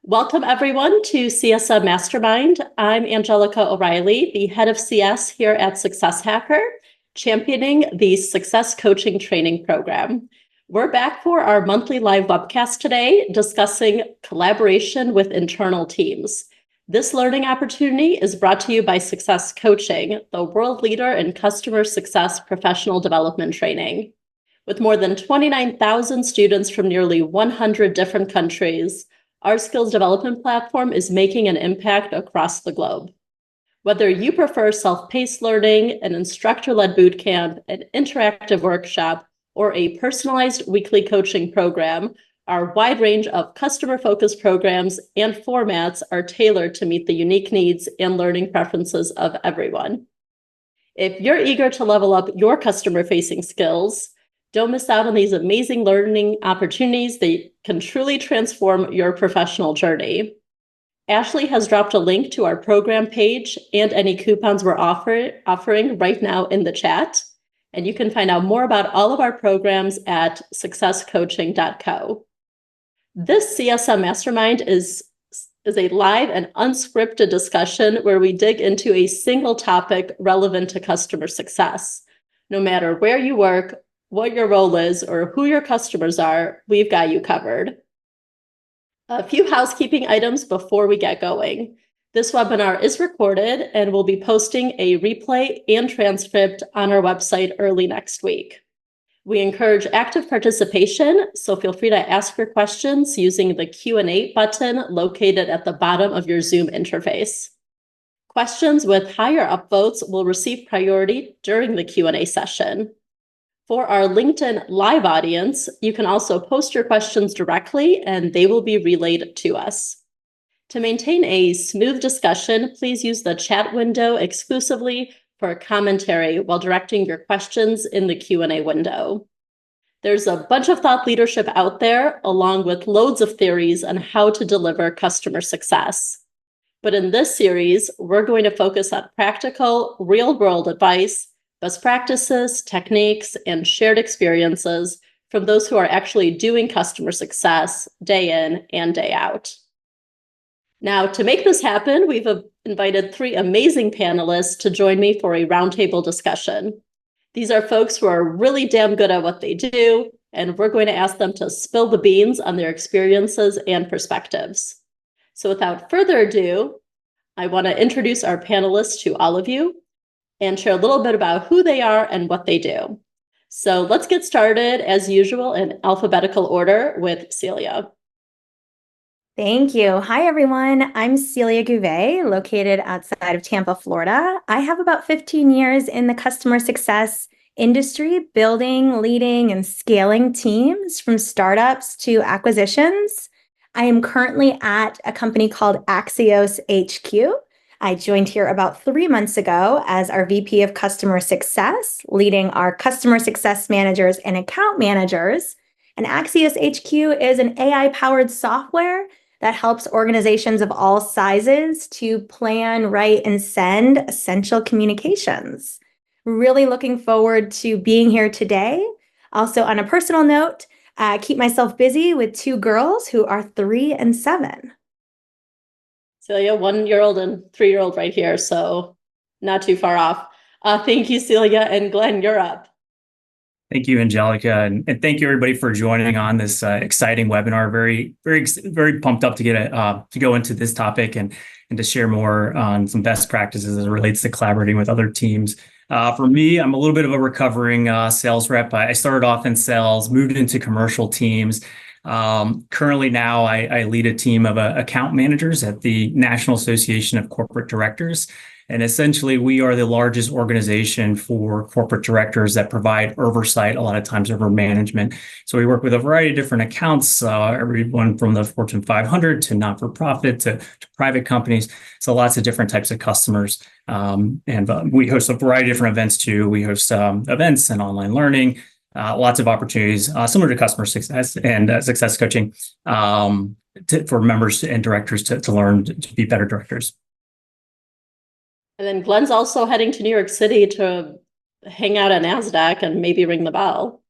Welcome, everyone, to CSM Mastermind. I'm Angelika O'Reilly, the head of CS here at Success Hacker, championing the Success Coaching Training Program. We're back for our monthly live webcast today, discussing collaboration with internal teams. This learning opportunity is brought to you by Success Coaching, the world leader in customer success professional development training. With more than 29,000 students from nearly 100 different countries, our skills development platform is making an impact across the globe. Whether you prefer self-paced learning, an instructor-led bootcamp, an interactive workshop, or a personalized weekly coaching program, our wide range of customer-focused programs and formats are tailored to meet the unique needs and learning preferences of everyone. If you're eager to level up your customer-facing skills, don't miss out on these amazing learning opportunities that can truly transform your professional journey. Ashley has dropped a link to our program page and any coupons we're offering right now in the chat. And you can find out more about all of our programs at successcoaching.co. This CSM Mastermind is a live and unscripted discussion where we dig into a single topic relevant to customer success. No matter where you work, what your role is, or who your customers are, we've got you covered. A few housekeeping items before we get going. This webinar is recorded and we'll be posting a replay and transcript on our website early next week. We encourage active participation, so feel free to ask your questions using the Q&A button located at the bottom of your Zoom interface. Questions with higher upvotes will receive priority during the Q&A session. For our LinkedIn live audience, you can also post your questions directly and they will be relayed to us. To maintain a smooth discussion, please use the chat window exclusively for commentary while directing your questions in the Q&A window. There's a bunch of thought leadership out there, along with loads of theories on how to deliver customer success. But in this series, we're going to focus on practical, real-world advice, best practices, techniques, and shared experiences from those who are actually doing customer success day in and day out. Now, to make this happen, we've invited three amazing panelists to join me for a roundtable discussion. These are folks who are really damn good at what they do, and we're going to ask them to spill the beans on their experiences and perspectives. So without further ado, I want to introduce our panelists to all of you and share a little bit about who they are and what they do. So let's get started, as usual, in alphabetical order with Celia. Thank you. Hi, everyone. I'm Celia Gouveia, located outside of Tampa, Florida. I have about 15 years in the customer success industry, building, leading, and scaling teams from startups to acquisitions. I am currently at a company called Axios HQ. I joined here about 3 months ago as our VP of Customer Success, leading our customer success managers and account managers. And Axios HQ is an AI-powered software that helps organizations of all sizes to plan, write, and send essential communications. Really looking forward to being here today. Also, on a personal note, keep myself busy with 2 girls who are 3 and 7. Celia, 1-year-old and 3-year-old right here, so not too far off. Thank you, Celia, and Glen, you're up. Thank you, Angelika, and thank you everybody for joining on this exciting webinar. Very pumped up to get to go into this topic and to share more on some best practices as it relates to collaborating with other teams. For me, I'm a little bit of a recovering sales rep. I started off in sales, moved into commercial teams. Currently now I lead a team of account managers at the National Association of Corporate Directors. And essentially, we are the largest organization for corporate directors that provide oversight, a lot of times over management. So we work with a variety of different accounts, everyone from the Fortune 500 to not-for-profit to private companies. So lots of different types of customers. And we host a variety of different events too. We host events and online learning, lots of opportunities similar to customer success and success coaching for members and directors to learn to be better directors. And then Glen's also heading to New York City to hang out at NASDAQ and maybe ring the bell.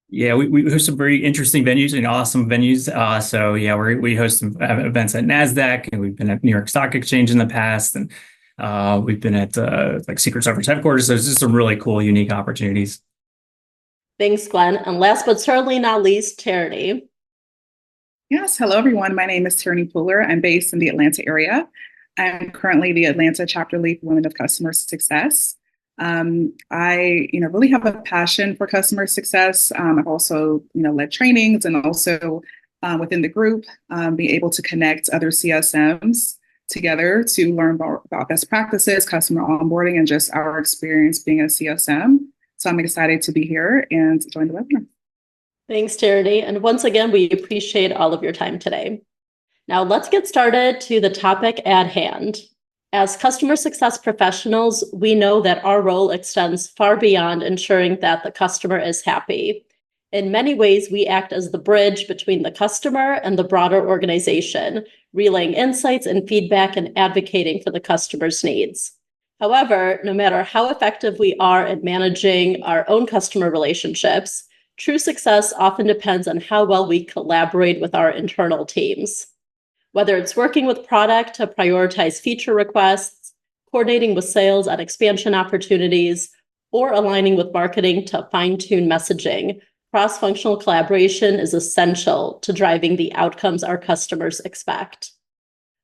Yeah, we host some very interesting venues and awesome venues. So yeah, we host some events at NASDAQ, and we've been at New York Stock Exchange in the past, and we've been at like Secret Service headquarters. So there's just some really cool, unique opportunities. Thanks, Glenn. And last but certainly not least, Terinee. Yes, hello everyone. My name is Terinee Pooler. I'm based in the Atlanta area. I'm currently the Atlanta chapter lead for Women of Customer Success. I really have a passion for customer success. I've also, led trainings and also within the group, being able to connect other CSMs together to learn about best practices, customer onboarding, and just our experience being a CSM. So I'm excited to be here and join the webinar. Thanks, Terinee. And once again, we appreciate all of your time today. Now let's get started to the topic at hand. As customer success professionals, we know that our role extends far beyond ensuring that the customer is happy. In many ways, we act as the bridge between the customer and the broader organization, relaying insights and feedback and advocating for the customer's needs. However, no matter how effective we are at managing our own customer relationships, true success often depends on how well we collaborate with our internal teams. Whether it's working with product to prioritize feature requests, coordinating with sales on expansion opportunities, or aligning with marketing to fine-tune messaging, cross-functional collaboration is essential to driving the outcomes our customers expect.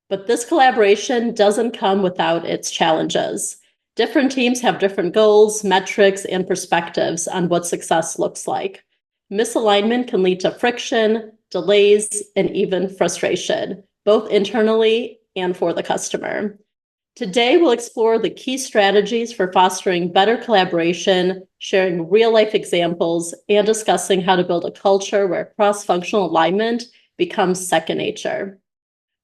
But this collaboration doesn't come without its challenges. Different teams have different goals, metrics, and perspectives on what success looks like. Misalignment can lead to friction, delays, and even frustration, both internally and for the customer. Today, we'll explore the key strategies for fostering better collaboration, sharing real-life examples, and discussing how to build a culture where cross-functional alignment becomes second nature.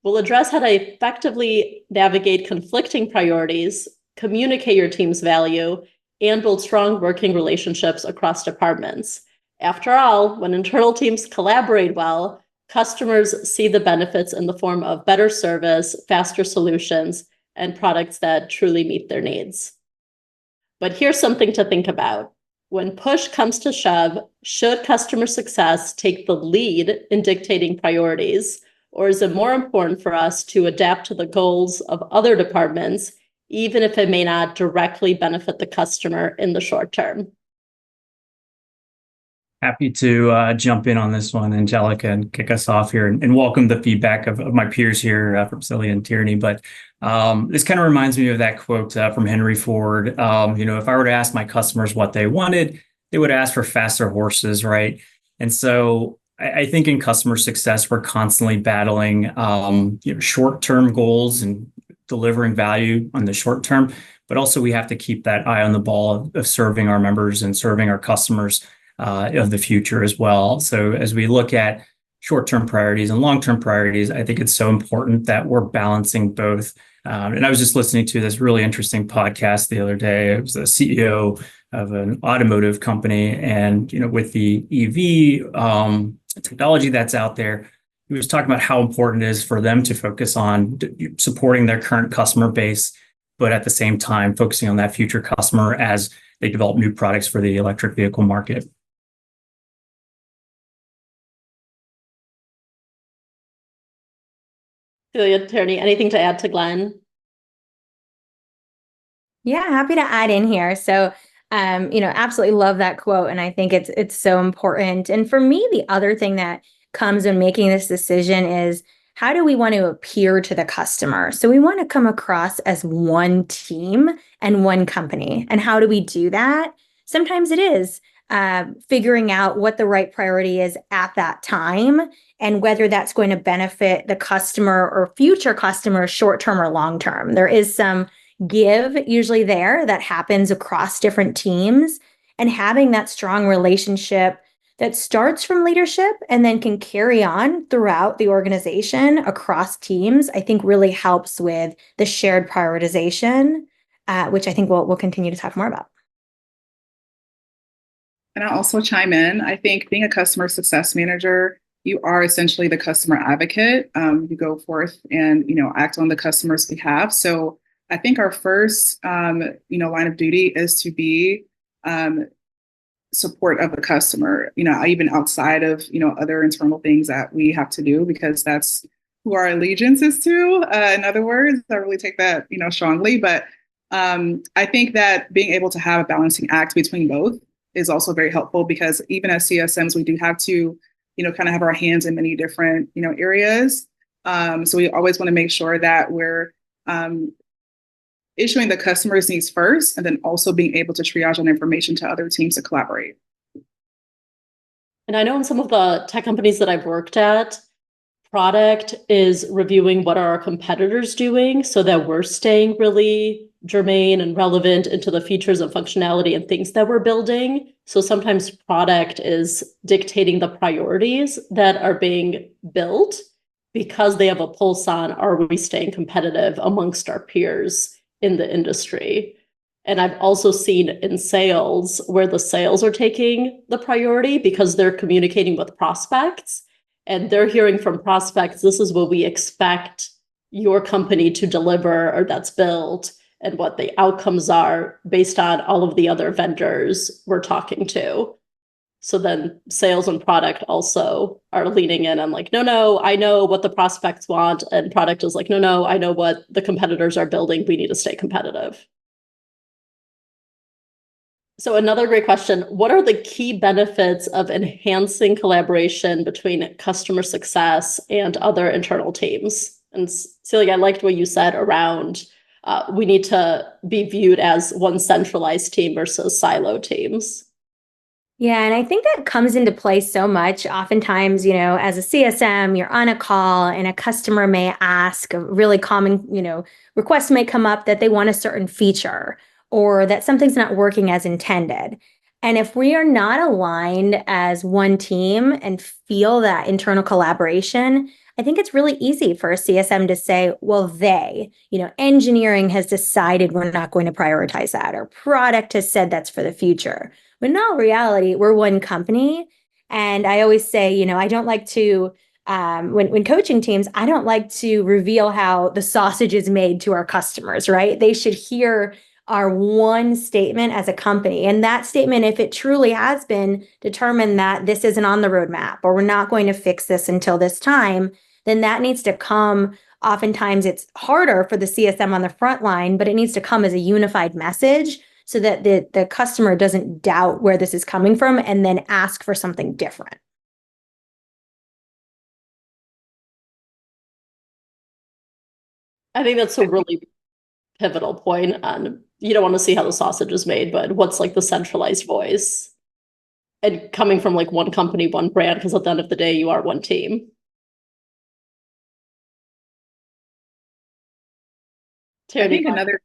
We'll address how to effectively navigate conflicting priorities, communicate your team's value, and build strong working relationships across departments. After all, when internal teams collaborate well, customers see the benefits in the form of better service, faster solutions, and products that truly meet their needs. But here's something to think about. When push comes to shove, should customer success take the lead in dictating priorities, or is it more important for us to adapt to the goals of other departments, even if it may not directly benefit the customer in the short term? Happy to jump in on this one, Angelika, and kick us off here, and welcome the feedback of my peers here from Celia and Terinee. But this kind of reminds me of that quote from Henry Ford. If I were to ask my customers what they wanted, they would ask for faster horses, right? And so I think in customer success, we're constantly battling short-term goals and delivering value on the short term, but also we have to keep that eye on the ball of serving our members and serving our customers of the future as well. So as we look at short-term priorities and long-term priorities, I think it's so important that we're balancing both. And I was just listening to this really interesting podcast the other day. It was the CEO of an automotive company, and with the EV technology that's out there, he was talking about how important it is for them to focus on supporting their current customer base, but at the same time focusing on that future customer as they develop new products for the electric vehicle market. Celia, Terinee, anything to add to Glenn? Yeah, happy to add in here. So, absolutely love that quote. And I think it's so important. And for me, the other thing that comes when making this decision is, how do we want to appear to the customer? So we want to come across as one team and one company. And how do we do that? Sometimes it is figuring out what the right priority is at that time and whether that's going to benefit the customer or future customers short-term or long-term. There is some give usually there that happens across different teams, and having that strong relationship that starts from leadership and then can carry on throughout the organization across teams, I think really helps with the shared prioritization, which I think we'll continue to talk more about. And I'll also chime in. I think being a customer success manager, you are essentially the customer advocate. You go forth and, act on the customer's behalf. So I think our first, line of duty is to be support of the customer, even outside of, other internal things that we have to do, because that's who our allegiance is to. In other words, I really take that, strongly. But I think that being able to have a balancing act between both is also very helpful, because even as CSMs, we do have to, kind of have our hands in many different, areas. So we always want to make sure that we're issuing the customer's needs first, and then also being able to triage on information to other teams to collaborate. And I know in some of the tech companies that I've worked at, product is reviewing what are our competitors doing so that we're staying really germane and relevant into the features and functionality and things that we're building. So sometimes product is dictating the priorities that are being built because they have a pulse on, are we staying competitive amongst our peers in the industry? And I've also seen in sales where the sales are taking the priority because they're communicating with prospects and they're hearing from prospects, this is what we expect your company to deliver or that's built, and what the outcomes are based on all of the other vendors we're talking to. So then sales and product also are leaning in and like, no, I know what the prospects want. And product is like, no, I know what the competitors are building. We need to stay competitive. So another great question, what are the key benefits of enhancing collaboration between customer success and other internal teams? And Celia, I liked what you said around we need to be viewed as one centralized team versus silo teams. Yeah, and I think that comes into play so much. Oftentimes, as a CSM, you're on a call and a customer may ask a really common, request may come up that they want a certain feature or that something's not working as intended. And if we are not aligned as one team and feel that internal collaboration, I think it's really easy for a CSM to say, well, engineering has decided we're not going to prioritize that, or product has said that's for the future. But in all reality, we're one company. And I always say, I don't like to, when coaching teams, I don't like to reveal how the sausage is made to our customers, right? They should hear our one statement as a company. And that statement, if it truly has been determined that this isn't on the roadmap, or we're not going to fix this until this time, then that needs to come. Oftentimes it's harder for the CSM on the front line, but it needs to come as a unified message so that the customer doesn't doubt where this is coming from and then ask for something different. I think that's a really pivotal point on, you don't want to see how the sausage is made, but what's like the centralized voice and coming from like one company, one brand, because at the end of the day, you are one team. I think another,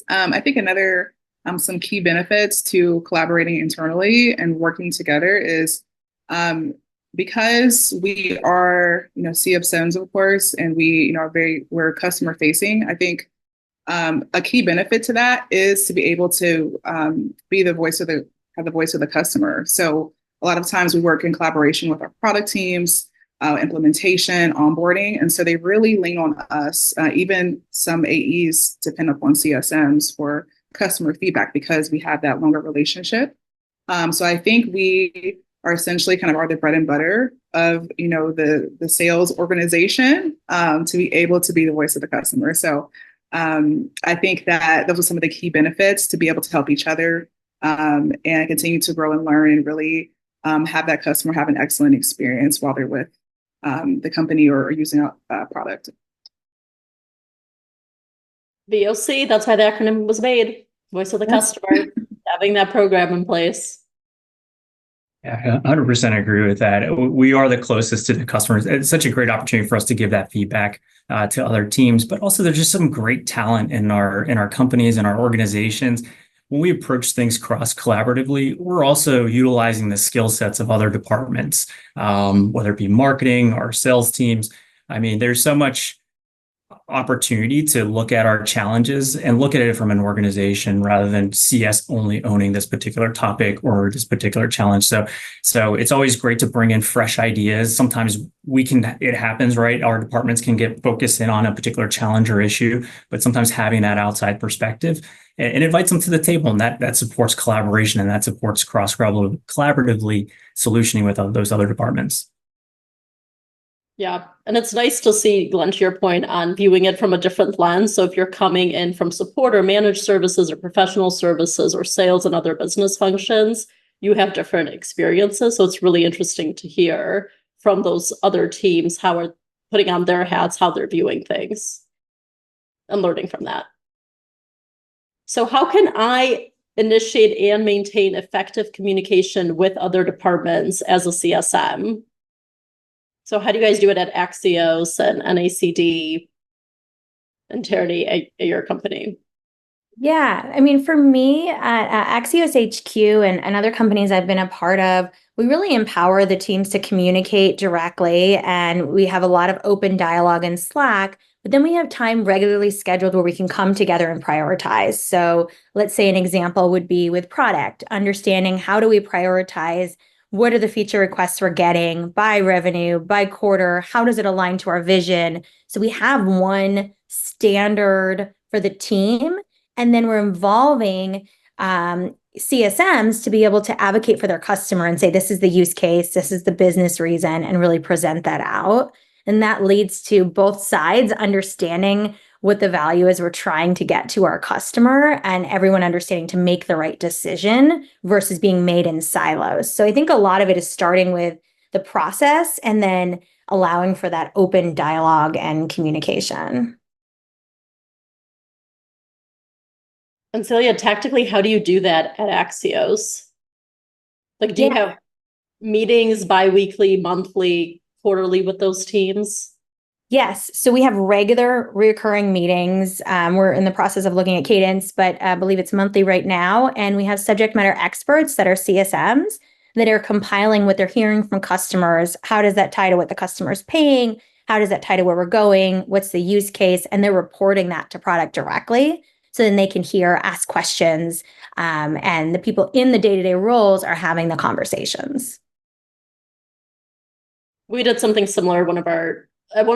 I think another some key benefits to collaborating internally and working together is because we are, CSMs, of course, and we, we're customer facing. I think a key benefit to that is to be able to have the voice of the customer. So a lot of times we work in collaboration with our product teams, implementation, onboarding. And so they really lean on us. Even some AEs depend upon CSMs for customer feedback because we have that longer relationship. So I think we are essentially kind of are the bread and butter of, the sales organization to be able to be the voice of the customer. So I think that those are some of the key benefits to be able to help each other and continue to grow and learn and really have that customer have an excellent experience while they're with the company or using a product. VOC, that's why the acronym was made. Voice of the customer, having that program in place. Yeah, 100% agree with that. We are the closest to the customers. It's such a great opportunity for us to give that feedback to other teams, but also there's just some great talent in our companies and our organizations. When we approach things cross-collaboratively, we're also utilizing the skill sets of other departments, whether it be marketing or sales teams. I mean, there's so much opportunity to look at our challenges and look at it from an organization rather than CS only owning this particular topic or this particular challenge. So it's always great to bring in fresh ideas. Sometimes it happens, right? Our departments can get focused in on a particular challenge or issue, but sometimes having that outside perspective and invites them to the table. And that supports collaboration, and that supports collaboratively solutioning with those other departments. Yeah. And it's nice to see, Glenn, to your point on viewing it from a different lens. So if you're coming in from support or managed services or professional services or sales and other business functions, you have different experiences. So it's really interesting to hear from those other teams how are putting on their hats, how they're viewing things and learning from that. So how can I initiate and maintain effective communication with other departments as a CSM? So how do you guys do it at Axios and NACD and Terinee at your company? Yeah, I mean, for me at Axios HQ and other companies I've been a part of, we really empower the teams to communicate directly, and we have a lot of open dialogue in Slack, but then we have time regularly scheduled where we can come together and prioritize. So let's say an example would be with product, understanding how do we prioritize, what are the feature requests we're getting by revenue, by quarter, how does it align to our vision? So we have one standard for the team, and then we're involving CSMs to be able to advocate for their customer and say, this is the use case, this is the business reason, and really present that out. And that leads to both sides understanding what the value is we're trying to get to our customer, and everyone understanding to make the right decision versus being made in silos. So I think a lot of it is starting with the process and then allowing for that open dialogue and communication. And Celia, tactically, how do you do that at Axios? Like, do you have meetings bi-weekly, monthly, quarterly with those teams? Yes. So we have regular recurring meetings. We're in the process of looking at cadence, but I believe it's monthly right now. And we have subject matter experts that are CSMs that are compiling what they're hearing from customers. How does that tie to what the customer's paying? How does that tie to where we're going? What's the use case? And they're reporting that to product directly. So then they can ask questions, and the people in the day-to-day roles are having the conversations. We did something similar one of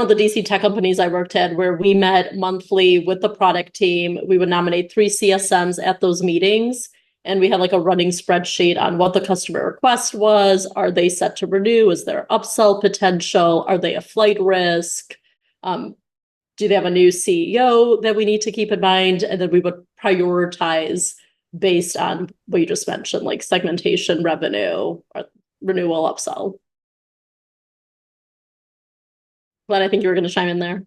the DC tech companies I worked at, where we met monthly with the product team. We would nominate 3 CSMs at those meetings, and we had like a running spreadsheet on what the customer request was. Are they set to renew? Is there upsell potential? Are they a flight risk? Do they have a new CEO that we need to keep in mind? And then we would prioritize based on what you just mentioned, like segmentation, revenue, or renewal, upsell. Glenn, I think you were going to chime in there.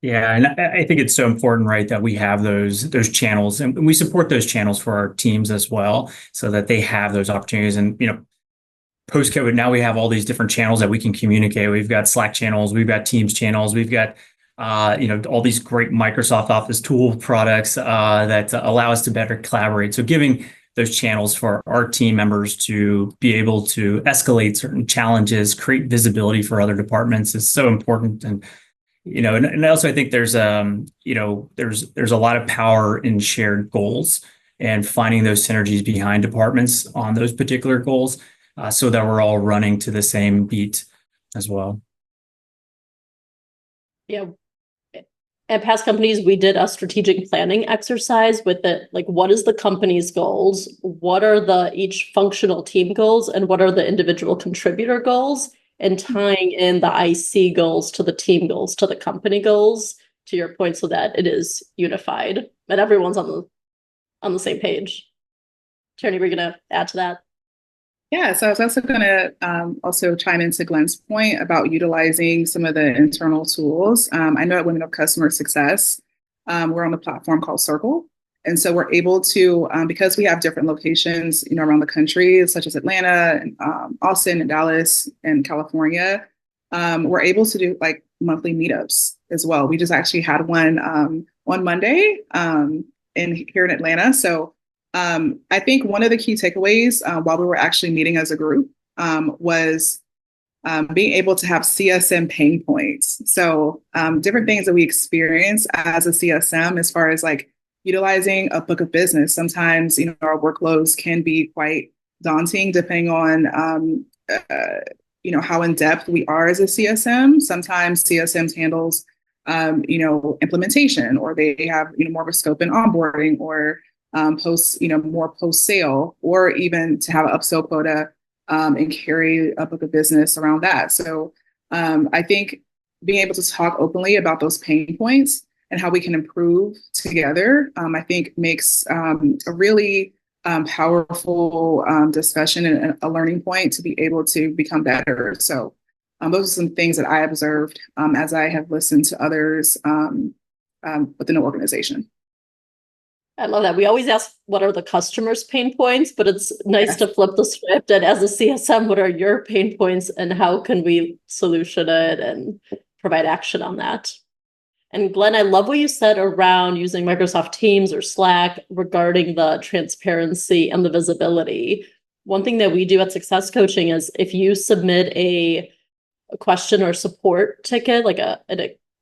Yeah, and I think it's so important, right, that we have those channels, and we support those channels for our teams as well, so that they have those opportunities. And post-COVID, now we have all these different channels that we can communicate. We've got Slack channels, we've got Teams channels, we've got all these great Microsoft Office tool products that allow us to better collaborate. So giving those channels for our team members to be able to escalate certain challenges, create visibility for other departments is so important. And and also I think there's there's a lot of power in shared goals and finding those synergies behind departments on those particular goals, so that we're all running to the same beat as well. Yeah. At past companies, we did a strategic planning exercise with it. Like, what is the company's goals? What are each functional team goals? And what are the individual contributor goals? And tying in the IC goals to the team goals, to the company goals, to your point, so that it is unified and everyone's on the same page. Terinee, we're going to add to that. Yeah, so I was also going to also chime into Glenn's point about utilizing some of the internal tools. I know at Women of Customer Success, we're on a platform called Circle. And so we're able to, because we have different locations, around the country, such as Atlanta, and Austin, and Dallas, and California, we're able to do like monthly meetups as well. We just actually had one on Monday here in Atlanta. So I think one of the key takeaways while we were actually meeting as a group was being able to have CSM pain points. So different things that we experience as a CSM, as far as like utilizing a book of business. Sometimes, our workloads can be quite daunting depending on, how in depth we are as a CSM. Sometimes CSMs handles, implementation, or they have, more of a scope in onboarding, or post, more post sale, or even to have an upsell quota and carry a book of business around that. So I think being able to talk openly about those pain points and how we can improve together, I think makes a really powerful discussion and a learning point to be able to become better. So those are some things that I observed as I have listened to others within the organization. I love that. We always ask what are the customer's pain points, but it's nice to flip the script. And as a CSM, what are your pain points and how can we solution it and provide action on that? And Glenn, I love what you said around using Microsoft Teams or Slack regarding the transparency and the visibility. One thing that we do at Success Coaching is if you submit a question or support ticket, like a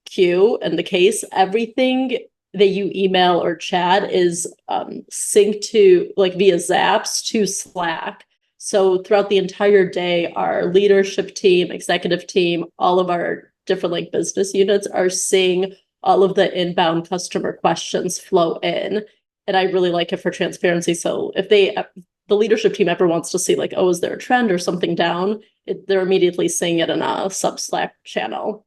queue in the case, everything that you email or chat is synced to like via Zaps to Slack. So throughout the entire day, our leadership team, executive team, all of our different like business units are seeing all of the inbound customer questions flow in. And I really like it for transparency. So if the leadership team ever wants to see like, oh, is there a trend or something down? They're immediately seeing it in a sub Slack channel.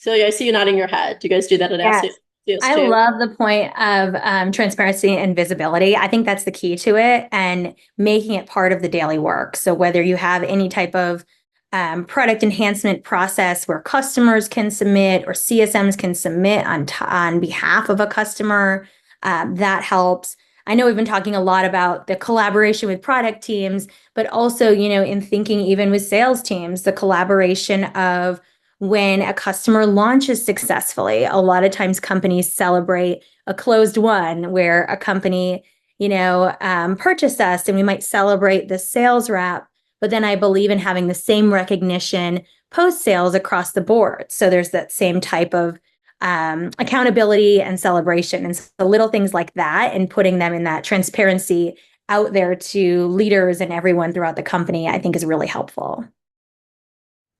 Celia, I see you nodding your head. Do you guys do that at Yes. CS I too? love the point of transparency and visibility. I think that's the key to it and making it part of the daily work. So whether you have any type of product enhancement process where customers can submit or CSMs can submit on behalf of a customer, that helps. I know we've been talking a lot about the collaboration with product teams, but also, in thinking even with sales teams, the collaboration of when a customer launches successfully. A lot of times companies celebrate a closed one where a company, purchased us and we might celebrate the sales rep, but then I believe in having the same recognition post-sales across the board. So there's that same type of accountability and celebration. And so little things like that and putting them in that transparency out there to leaders and everyone throughout the company, I think is really helpful.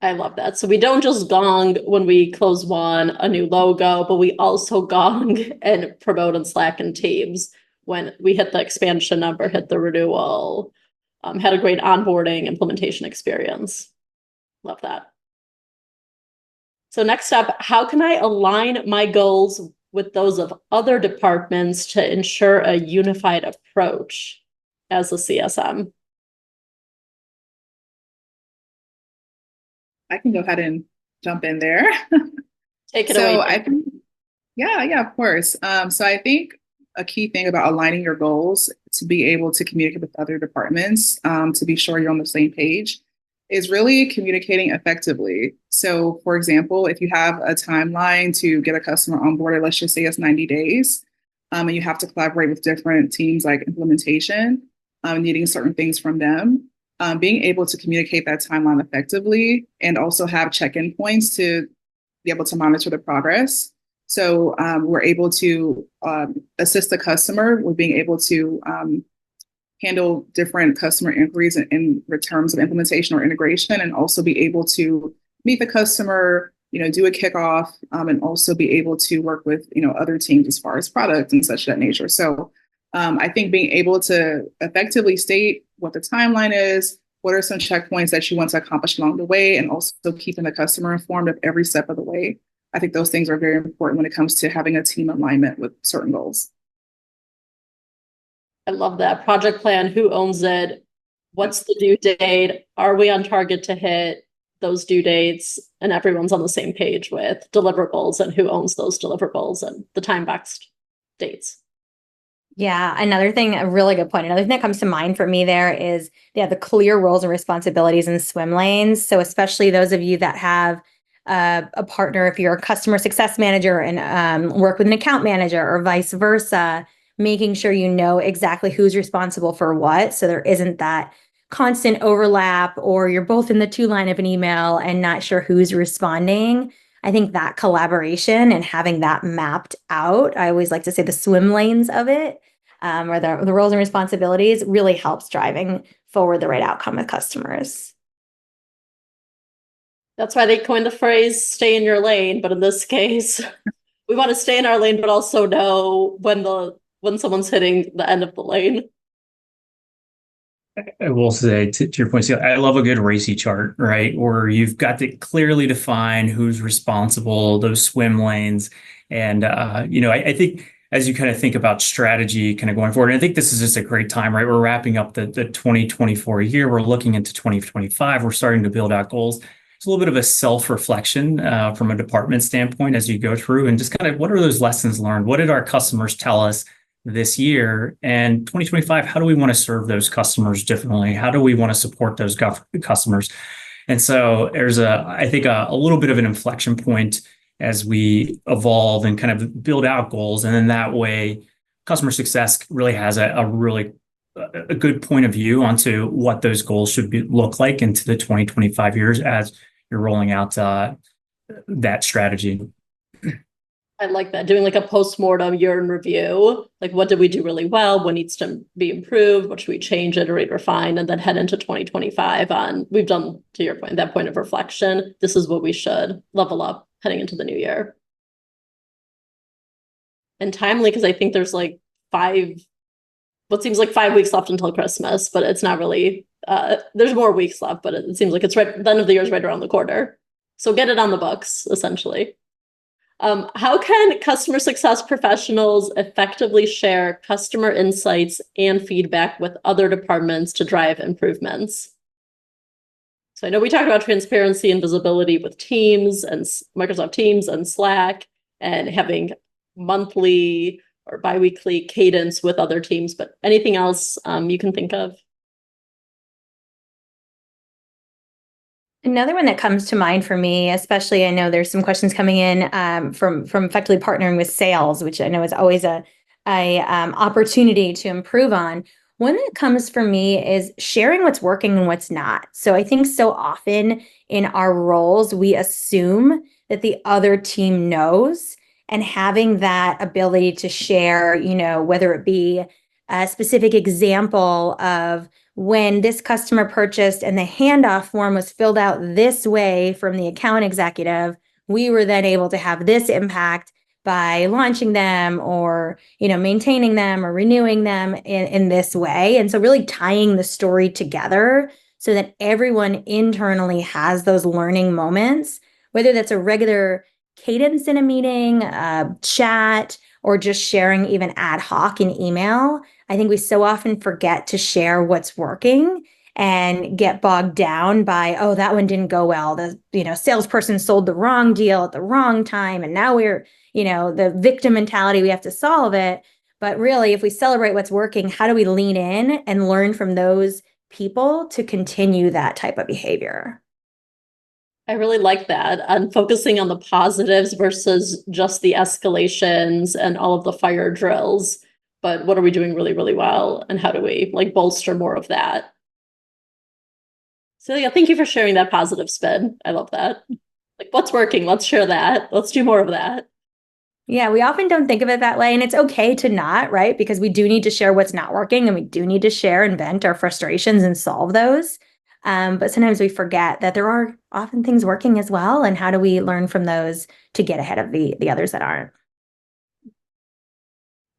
I love that. So we don't just gong when we close one, a new logo, but we also gong and promote in Slack and Teams when we hit the expansion number, hit the renewal, had a great onboarding implementation experience. Love that. So next up, how can I align my goals with those of other departments to ensure a unified approach as a CSM? I can go ahead and jump in there. Take it away. I think, yeah, of course. So I think a key thing about aligning your goals to be able to communicate with other departments, to be sure you're on the same page, is really communicating effectively. So, for example, if you have a timeline to get a customer onboarded, let's just say it's 90 days, and you have to collaborate with different teams like implementation, needing certain things from them. Being able to communicate that timeline effectively and also have check-in points to be able to monitor the progress. So we're able to assist the customer with being able to handle different customer inquiries in terms of implementation or integration, and also be able to meet the customer, do a kickoff, and also be able to work with, other teams as far as product and such that nature. So I think being able to effectively state what the timeline is, what are some checkpoints that you want to accomplish along the way, and also keeping the customer informed of every step of the way. I think those things are very important when it comes to having a team alignment with certain goals. I love that. Project plan, who owns it? What's the due date? Are we on target to hit those due dates? And everyone's on the same page with deliverables and who owns those deliverables and the time-boxed dates. Yeah, another thing, a really good point. Another thing that comes to mind for me there is, the clear roles and responsibilities in swim lanes. So especially those of you that have a partner, if you're a customer success manager and work with an account manager or vice versa, making sure you know exactly who's responsible for what. So there isn't that constant overlap or you're both in the two line of an email and not sure who's responding. I think that collaboration and having that mapped out, I always like to say the swim lanes of it, or the roles and responsibilities really helps driving forward the right outcome with customers. That's why they coined the phrase stay in your lane. But in this case, we want to stay in our lane, but also know when the when someone's hitting the end of the lane. I will say to your point, I love a good RACI chart, right? Where you've got to clearly define who's responsible, those swim lanes. And, I think as you kind of think about strategy kind of going forward, and I think this is just a great time, right? We're wrapping up the 2024 year. We're looking into 2025. We're starting to build out goals. It's a little bit of a self-reflection from a department standpoint as you go through and just kind of what are those lessons learned? What did our customers tell us this year? And 2025, how do we want to serve those customers differently? How do we want to support those customers? And so there's I think a little bit of an inflection point as we evolve and kind of build out goals. And then that way, customer success really has a good point of view onto what those goals should look like into the 2025 years as you're rolling out that strategy. I like that. Doing like a post-mortem year in review, like what did we do really well? What needs to be improved? What should we change, iterate, refine, and then head into 2025 on, we've done, to your point, that point of reflection. This is what we should level up heading into the new year. And timely, because I think there's like what seems like 5 weeks left until Christmas, but it's not really, there's more weeks left, but it seems like it's right, the end of the year is right around the corner. So get it on the books, essentially. How can customer success professionals effectively share customer insights and feedback with other departments to drive improvements? So I know we talked about transparency and visibility with Teams and Microsoft Teams and Slack and having monthly or biweekly cadence with other teams, but anything else you can think of? Another one that comes to mind for me, especially I know there's some questions coming in from effectively partnering with sales, which I know is always a opportunity to improve on. One that comes for me is sharing what's working and what's not. So I think so often in our roles, we assume that the other team knows, and having that ability to share, whether it be a specific example of when this customer purchased and the handoff form was filled out this way from the account executive, we were then able to have this impact by launching them or, maintaining them or renewing them in this way. And so really tying the story together so that everyone internally has those learning moments, whether that's a regular cadence in a meeting, chat, or just sharing even ad hoc in email. I think we so often forget to share what's working and get bogged down by, oh, that one didn't go well. The salesperson sold the wrong deal at the wrong time. And now we're, the victim mentality, we have to solve it. But really, if we celebrate what's working, how do we lean in and learn from those people to continue that type of behavior? I really like that, and focusing on the positives versus just the escalations and all of the fire drills. But what are we doing really, really well? And how do we bolster more of that? Celia, thank you for sharing that positive spin. I love that. What's working? Let's share that. Let's do more of that. Yeah, we often don't think of it that way. And it's okay to not, right? Because we do need to share what's not working, and we do need to share and vent our frustrations and solve those. But sometimes we forget that there are often things working as well. And how do we learn from those to get ahead of the others that aren't?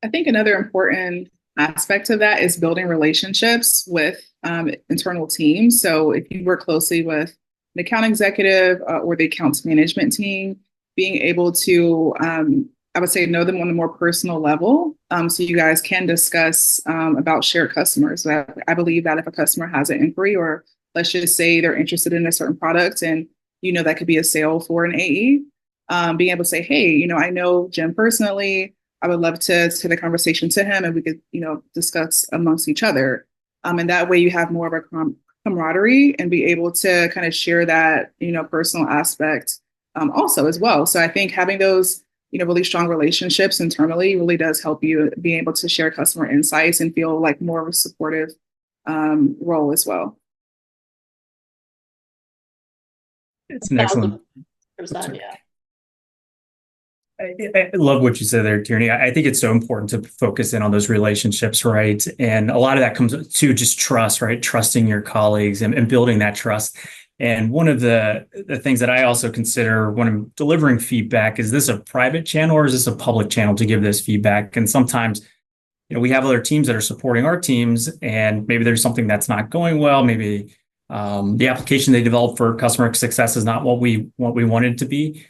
I think another important aspect of that is building relationships with internal teams. So if you work closely with an account executive or the accounts management team, being able to, I would say, know them on a more personal level. So you guys can discuss about shared customers. I believe that if a customer has an inquiry, or let's just say they're interested in a certain product and, that could be a sale for an AE, being able to say, hey, I know Jim personally. I would love to the conversation to him, and we could, discuss amongst each other. And that way you have more of a camaraderie and be able to kind of share that, personal aspect also as well. So I think having those, really strong relationships internally really does help you be able to share customer insights and feel like more of a supportive role as well. It's an excellent. Yeah. I love what you said there, Terinee. I think it's so important to focus in on those relationships, right? And a lot of that comes to just trust, right? Trusting your colleagues and building that trust. And one of the things that I also consider when I'm delivering feedback is this a private channel or is this a public channel to give this feedback? And sometimes we have other teams that are supporting our teams, and maybe there's something that's not going well. Maybe the application they developed for customer success is not what we wanted it to be.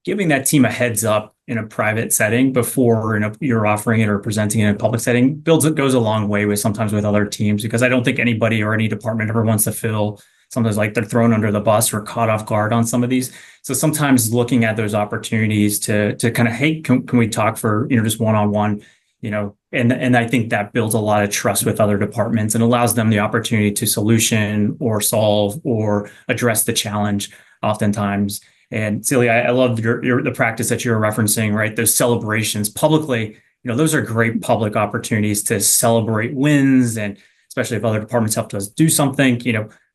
Giving that team a heads up in a private setting before you're offering it or presenting it in a public setting goes a long way sometimes with other teams, because I don't think anybody or any department ever wants to feel sometimes like they're thrown under the bus or caught off guard on some of these. So sometimes looking at those opportunities to kind of, hey, can we talk for just one-on-one, and I think that builds a lot of trust with other departments and allows them the opportunity to solution or solve or address the challenge oftentimes. And Celia, I love the practice that you're referencing, right? Those celebrations publicly, those are great public opportunities to celebrate wins, and especially if other departments help us do something,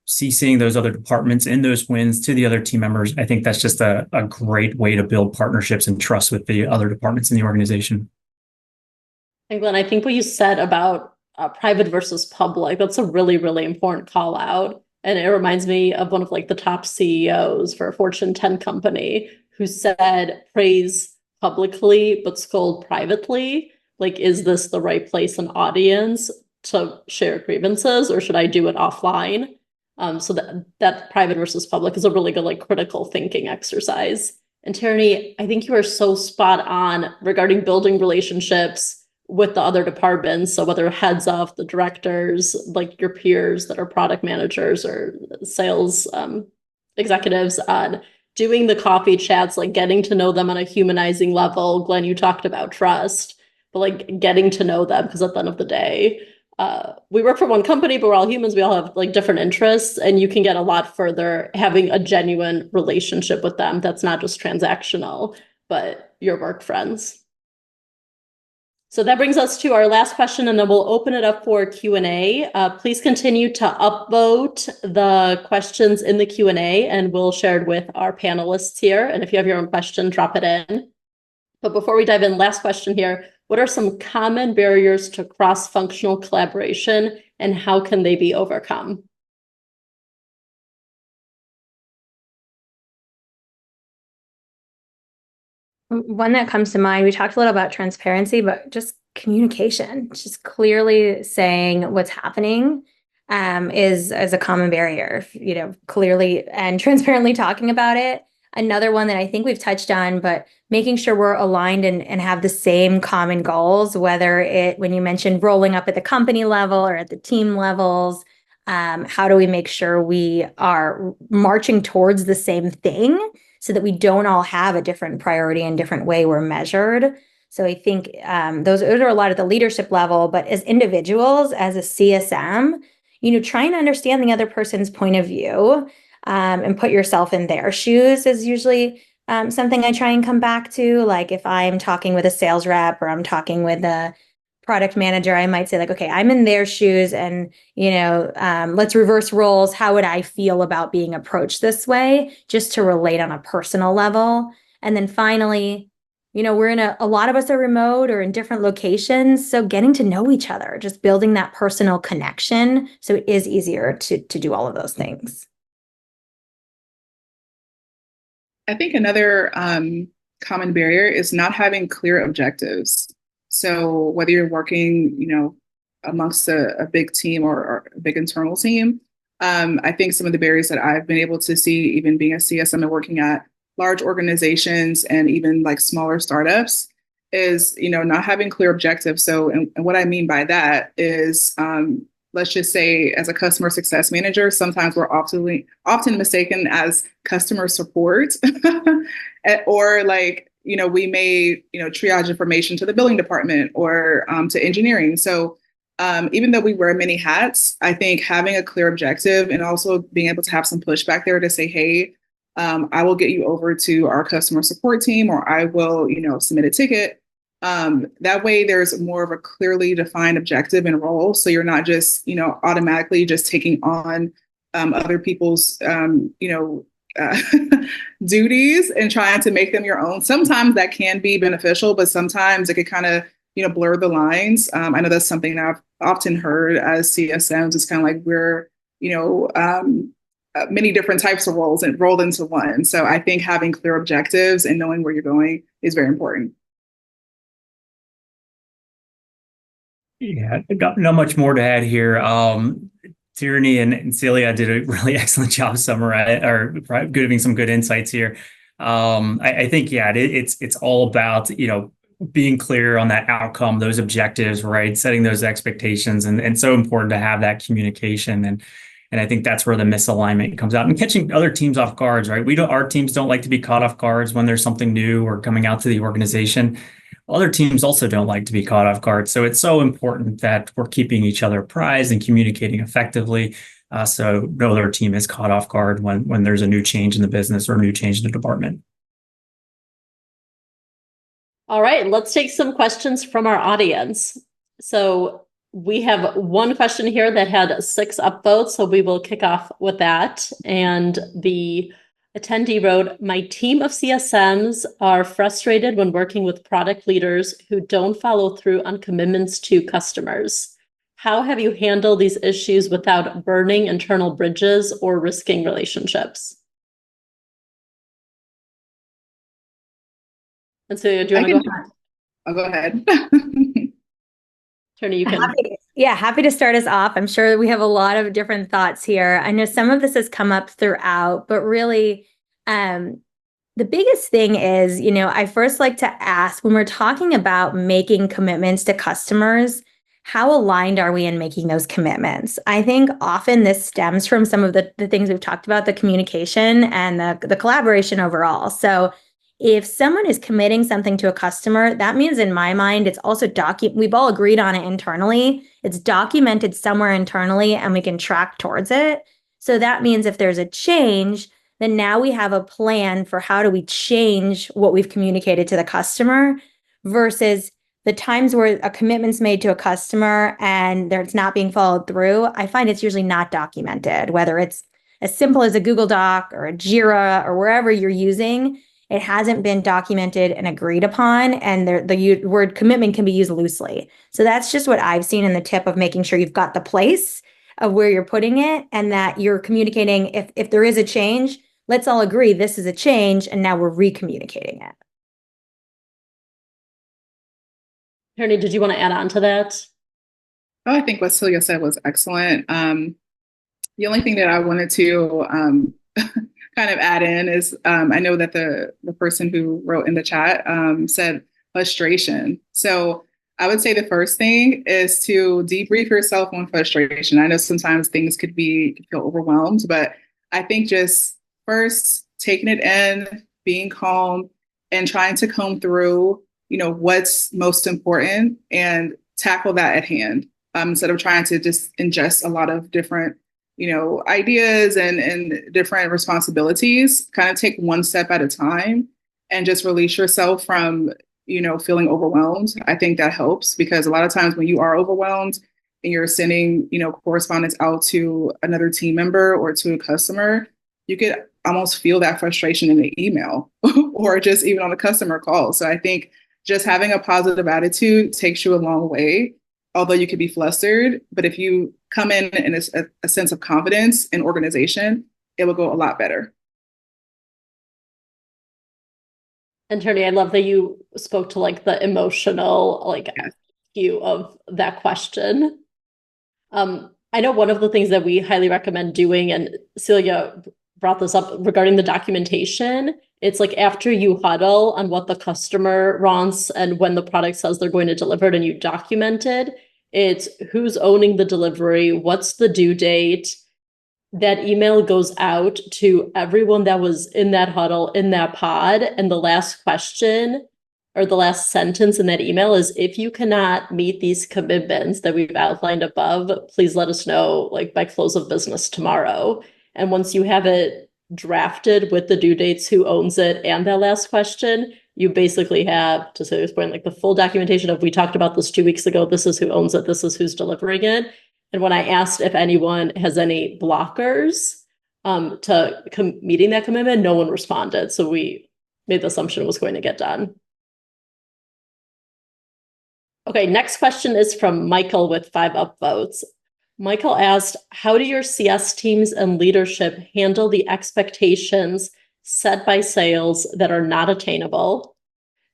seeing those other departments in those wins to the other team members. I think that's just a great way to build partnerships and trust with the other departments in the organization. And Glenn, I think what you said about private versus public, that's a really, really important call out. And it reminds me of one of the top CEOs for a Fortune 10 company who said, praise publicly, but scold privately. Is this the right place and audience to share grievances, or should I do it offline? So that private versus public is a really good critical thinking exercise. And Terinee, I think you are so spot on regarding building relationships with the other departments. So whether heads of the directors, your peers that are product managers or sales executives, on doing the coffee chats, getting to know them on a humanizing level. Glenn, you talked about trust, but getting to know them, because at the end of the day, we work for one company, but we're all humans. We all have different interests, and you can get a lot further having a genuine relationship with them that's not just transactional, but your work friends. So that brings us to our last question, and then we'll open it up for Q&A. Please continue to upvote the questions in the Q&A, and we'll share it with our panelists here. And if you have your own question, drop it in. But before we dive in, last question here. What are some common barriers to cross-functional collaboration, and how can they be overcome? One that comes to mind, we talked a little about transparency, but just communication, just clearly saying what's happening is a common barrier, clearly and transparently talking about it. Another one that I think we've touched on, but making sure we're aligned and have the same common goals, when you mentioned rolling up at the company level or at the team levels, how do we make sure we are marching towards the same thing so that we don't all have a different priority and different way we're measured? So I think those are a lot at the leadership level, but as individuals, as a CSM, trying to understand the other person's point of view and put yourself in their shoes is usually something I try and come back to. If I'm talking with a sales rep or I'm talking with a product manager, I might say okay, I'm in their shoes, and let's reverse roles. How would I feel about being approached this way, just to relate on a personal level? And then finally, we're a lot of us are remote or in different locations, so getting to know each other, just building that personal connection, so it is easier to do all of those things. I think another common barrier is not having clear objectives. So whether you're working, amongst a big team or a big internal team, I think some of the barriers that I've been able to see, even being a CSM and working at large organizations and even smaller startups, is, not having clear objectives. So, and what I mean by that is, let's just say as a customer success manager, sometimes we're often mistaken as customer support or we may, triage information to the billing department or to engineering. So even though we wear many hats, I think having a clear objective and also being able to have some pushback there to say, hey, I will get you over to our customer support team, or I will, submit a ticket. That way there's more of a clearly defined objective and role. So you're not just, automatically just taking on other people's, duties and trying to make them your own. Sometimes that can be beneficial, but sometimes it could kind of, blur the lines. I know that's something that I've often heard as CSMs. It's kind of we're, many different types of roles and rolled into one. So I think having clear objectives and knowing where you're going is very important. Yeah, not much more to add here. Terinee and Celia did a really excellent job summarizing or giving some good insights here. I think, yeah, it's all about, being clear on that outcome, those objectives, right? Setting those expectations, and so important to have that communication. And I think that's where the misalignment comes out and catching other teams off guards, right? Our teams don't like to be caught off guards when there's something new or coming out to the organization. Other teams also don't like to be caught off guard. So it's so important that we're keeping each other apprised and communicating effectively. So no other team is caught off guard when there's a new change in the business or a new change in the department. All right, let's take some questions from our audience. So we have one question here that had 6 upvotes, so we will kick off with that. And the attendee wrote, my team of CSMs are frustrated when working with product leaders who don't follow through on commitments to customers. How have you handled these issues without burning internal bridges or risking relationships? And so, do you want to go ahead? I'll go ahead. Terinee, you can. Happy to start us off. I'm sure we have a lot of different thoughts here. I know some of this has come up throughout, but really, the biggest thing is, I first like to ask when we're talking about making commitments to customers, how aligned are we in making those commitments? I think often this stems from some of the things we've talked about, the communication and the collaboration overall. So if someone is committing something to a customer, that means in my mind, it's also we've all agreed on it internally. It's documented somewhere internally and we can track towards it. So that means if there's a change, then now we have a plan for how do we change what we've communicated to the customer versus the times where a commitment's made to a customer and it's not being followed through. I find it's usually not documented, whether it's as simple as a Google Doc or a Jira or wherever you're using. It hasn't been documented and agreed upon, and the word commitment can be used loosely. So that's just what I've seen in the tip of making sure you've got the place of where you're putting it and that you're communicating. If there is a change, let's all agree this is a change, and now we're recommunicating it. Terinee, did you want to add on to that? Oh, I think what Celia said was excellent. The only thing that I wanted to kind of add in is I know that the person who wrote in the chat said frustration. So I would say the first thing is to debrief yourself on frustration. I know sometimes things could feel overwhelmed, but I think just first taking it in, being calm, and trying to comb through, what's most important and tackle that at hand instead of trying to just ingest a lot of different ideas and different responsibilities. Kind of take one step at a time and just release yourself from, feeling overwhelmed. I think that helps because a lot of times when you are overwhelmed and you're sending, correspondence out to another team member or to a customer, you could almost feel that frustration in the email or just even on a customer call. So I think just having a positive attitude takes you a long way. Although you could be flustered, but if you come in a sense of confidence and organization, it will go a lot better. And Terinee, I love that you spoke to the emotional view of that question. I know one of the things that we highly recommend doing, and Celia brought this up regarding the documentation, it's after you huddle on what the customer wants and when the product says they're going to deliver it and you document it, it's who's owning the delivery, what's the due date. That email goes out to everyone that was in that huddle, in that pod. And the last question or the last sentence in that email is, if you cannot meet these commitments that we've outlined above, please let us know by close of business tomorrow. And once you have it drafted with the due dates, who owns it, and that last question, you basically have, to Celia's point, the full documentation of, we talked about this 2 weeks ago, this is who owns it, this is who's delivering it. And when I asked if anyone has any blockers to meeting that commitment, no one responded. So we made the assumption it was going to get done. Okay, next question is from Michael with 5 upvotes. Michael asked, how do your CS teams and leadership handle the expectations set by sales that are not attainable?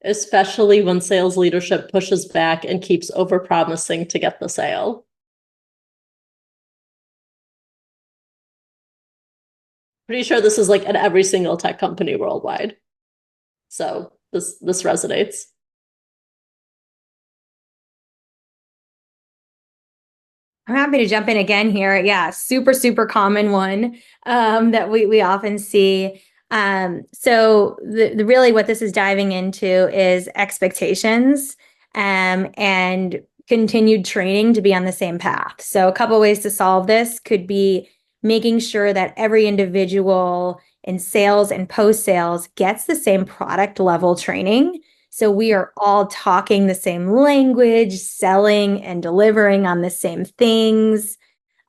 especially when sales leadership pushes back and keeps overpromising to get the sale. Pretty sure this is like at every single tech company worldwide. So this resonates. I'm happy to jump in again here. Yeah, super common one that we often see. So really what this is diving into is expectations and continued training to be on the same path. So a couple ways to solve this could be making sure that every individual in sales and post-sales gets the same product level training. So we are all talking the same language, selling and delivering on the same things.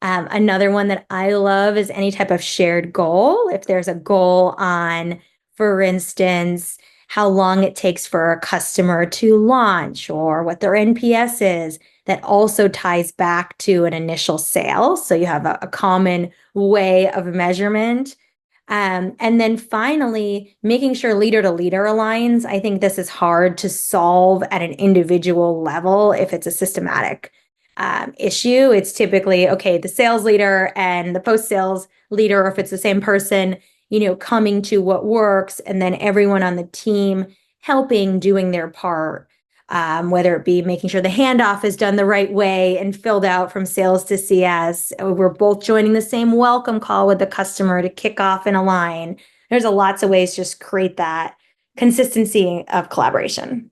Another one that I love is any type of shared goal. If there's a goal on, for instance, how long it takes for a customer to launch or what their NPS is, that also ties back to an initial sale. So you have a common way of measurement. And then finally, making sure leader to leader aligns. I think this is hard to solve at an individual level if it's a systematic issue. It's typically, okay, the sales leader and the post-sales leader, or if it's the same person, coming to what works, and then everyone on the team helping, doing their part. Whether it be making sure the handoff is done the right way and filled out from sales to CS, we're both joining the same welcome call with the customer to kick off and align. There's lots of ways to just create that consistency of collaboration.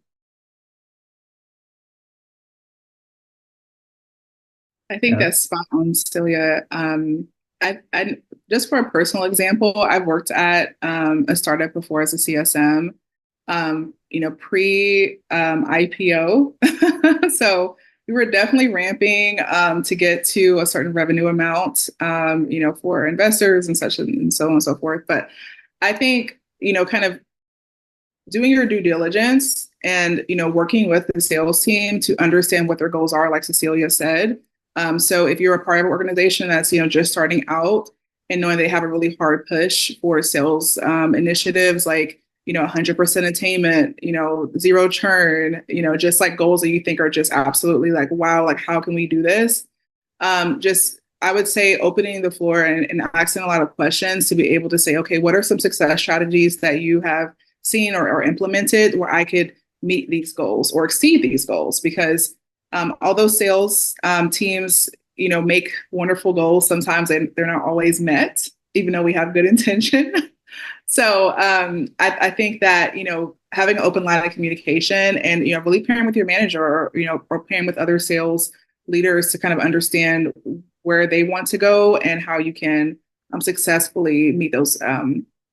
I think that's spot on, Celia. I just for a personal example, I've worked at a startup before as a CSM. Pre IPO. So we were definitely ramping to get to a certain revenue amount, for investors and such and so on and so forth. But I think, kind of doing your due diligence and, working with the sales team to understand what their goals are, like Cecilia said. So if you're a part of an organization that's, just starting out and knowing they have a really hard push for sales initiatives, like, 100% attainment, zero churn, just like goals that you think are just absolutely like, wow, like how can we do this? I would say opening the floor and asking a lot of questions to be able to say, okay, what are some success strategies that you have seen or implemented where I could meet these goals or exceed these goals? Because although sales teams, make wonderful goals, sometimes they're not always met, even though we have good intention. So I think that, having an open line of communication and, really pairing with your manager or pairing with other sales leaders to kind of understand where they want to go and how you can successfully meet those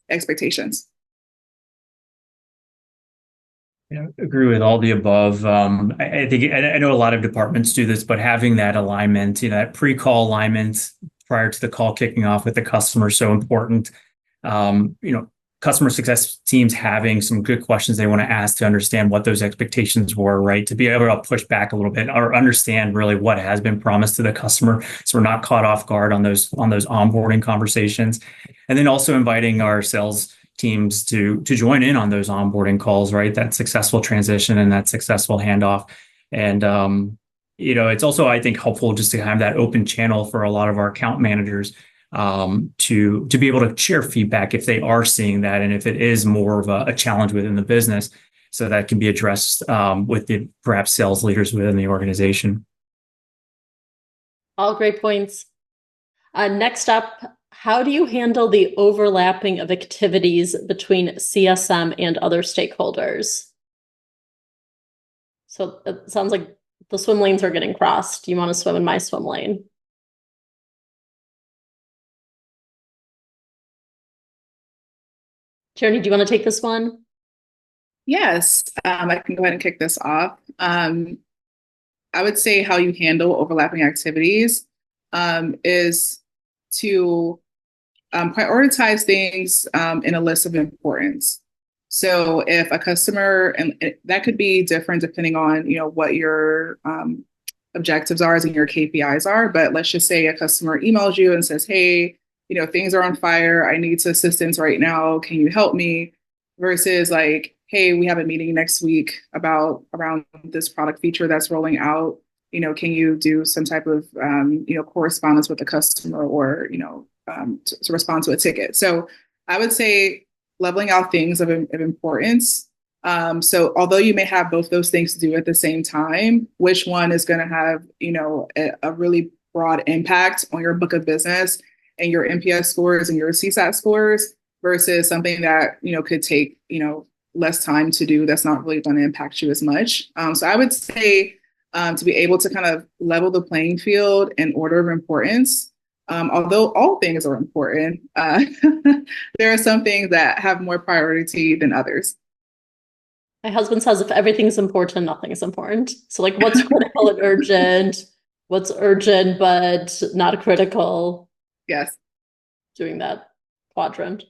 expectations. I agree with all the above. I think I know a lot of departments do this, but having that alignment, that pre-call alignment prior to the call kicking off with the customer is so important. Customer success teams having some good questions they want to ask to understand what those expectations were, right? To be able to push back a little bit or understand really what has been promised to the customer, so we're not caught off guard on those onboarding conversations. And then also inviting our sales teams to join in on those onboarding calls, right? That successful transition and that successful handoff. And it's also, I think, helpful just to have that open channel for a lot of our account managers to be able to share feedback if they are seeing that, and if it is more of a challenge within the business, so that can be addressed with the perhaps sales leaders within the organization. All great points. Next up, how do you handle the overlapping of activities between CSM and other stakeholders? So it sounds like the swim lanes are getting crossed. You want to swim in my swim lane. Terinee, do you want to take this one? Yes, I can go ahead and kick this off. I would say how you handle overlapping activities is to prioritize things in a list of importance. So if a customer, and that could be different depending on, what your objectives are and your KPIs are, but let's just say a customer emails you and says, hey, things are on fire. I need some assistance right now. Can you help me? Versus like, hey, we have a meeting next week around this product feature that's rolling out. Can you do some type of, correspondence with the customer or, to respond to a ticket? So I would say leveling out things of importance. So although you may have both those things to do at the same time, which one is going to have, a really broad impact on your book of business and your NPS scores and your CSAT scores versus something that, could take, less time to do that's not really going to impact you as much. So I would say to be able to kind of level the playing field in order of importance. Although all things are important, there are some things that have more priority than others. My husband says if everything's important, nothing is important. So like what's critical and urgent, what's urgent but not critical. Yes. Doing that quadrant.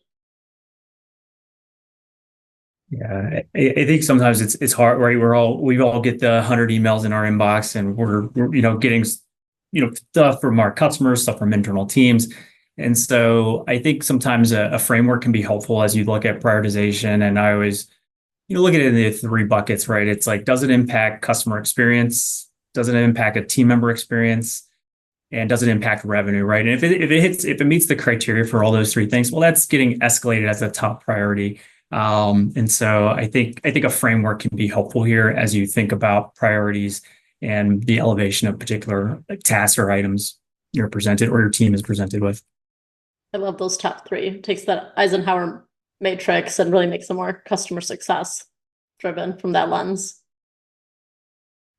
Yeah, I think sometimes it's hard, right? We all get the 100 emails in our inbox, and we're getting stuff from our customers, stuff from internal teams, and so I think sometimes a framework can be helpful as you look at prioritization. And I always look at it in the 3 buckets, right? It's like, does it impact customer experience? Does it impact a team member experience? And does it impact revenue, right? And if it meets the criteria for all those 3 things, well, that's getting escalated as a top priority. And so I think a framework can be helpful here as you think about priorities and the elevation of particular tasks or items you're presented or your team is presented with. I love those top 3. It takes that Eisenhower matrix and really makes them more customer success driven from that lens.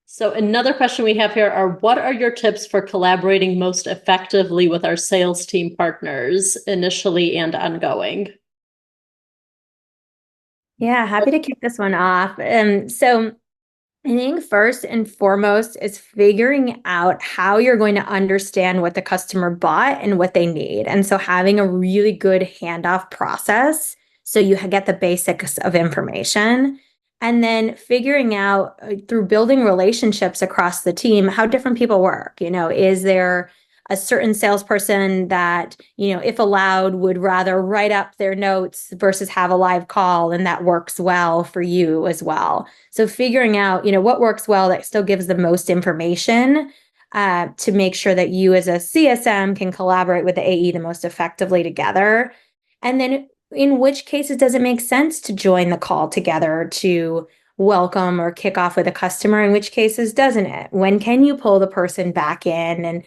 So another question we have here are, what are your tips for collaborating most effectively with our sales team partners initially and ongoing? Yeah, happy to kick this one off. So I think first and foremost is figuring out how you're going to understand what the customer bought and what they need. And so having a really good handoff process so you get the basics of information. And then figuring out through building relationships across the team, how different people work. Is there a certain salesperson that, if allowed, would rather write up their notes versus have a live call, and that works well for you as well. So figuring out, what works well that still gives the most information to make sure that you as a CSM can collaborate with the AE the most effectively together. And then in which cases does it make sense to join the call together to welcome or kick off with a customer? In which cases doesn't it? When can you pull the person back in? And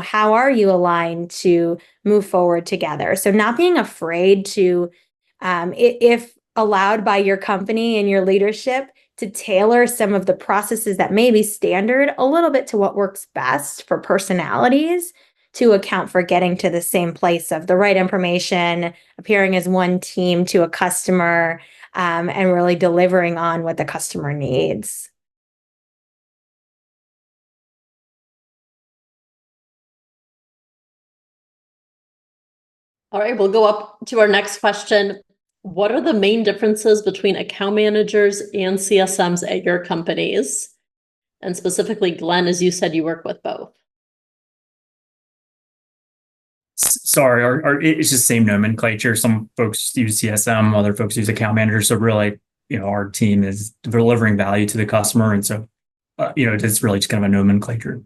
how are you aligned to move forward together? So not being afraid to, if allowed by your company and your leadership, to tailor some of the processes that may be standard a little bit to what works best for personalities to account for getting to the same place of the right information, appearing as one team to a customer, and really delivering on what the customer needs. All right, we'll go up to our next question. What are the main differences between account managers and CSMs at your companies? And specifically, Glenn, as you said, you work with both. Sorry, it's just the same nomenclature. Some folks use CSM, other folks use account manager. So really, our team is delivering value to the customer. And so, it's really just kind of a nomenclature.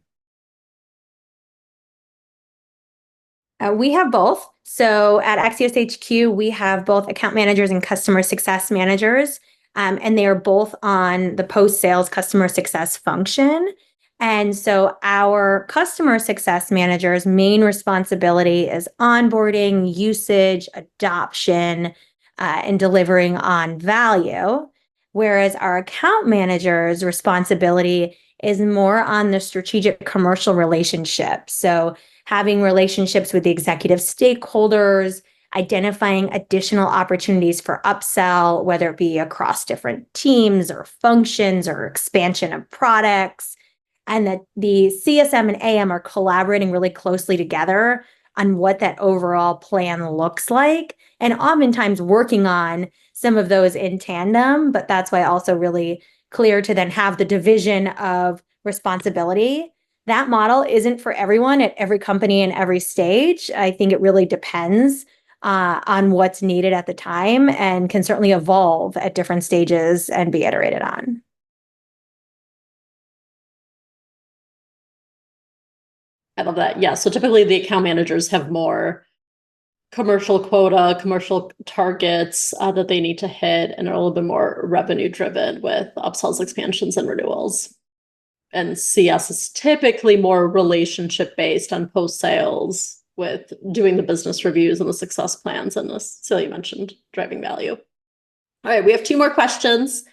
We have both. So at Axios HQ, we have both account managers and customer success managers, and they are both on the post-sales customer success function. And so our customer success manager's main responsibility is onboarding, usage, adoption, and delivering on value, whereas our account manager's responsibility is more on the strategic commercial relationship. So having relationships with the executive stakeholders, identifying additional opportunities for upsell, whether it be across different teams or functions or expansion of products, and that the CSM and AM are collaborating really closely together on what that overall plan looks like, and oftentimes working on some of those in tandem. But that's why also really clear to then have the division of responsibility. That model isn't for everyone at every company and every stage. I think it really depends on what's needed at the time and can certainly evolve at different stages and be iterated on. I love that. Yeah. So typically the account managers have more commercial quota, commercial targets that they need to hit, and are a little bit more revenue driven with upsells, expansions, and renewals. And CS is typically more relationship based on post sales with doing the business reviews and the success plans, and as Celia mentioned, driving value. All right, we have 2 more questions.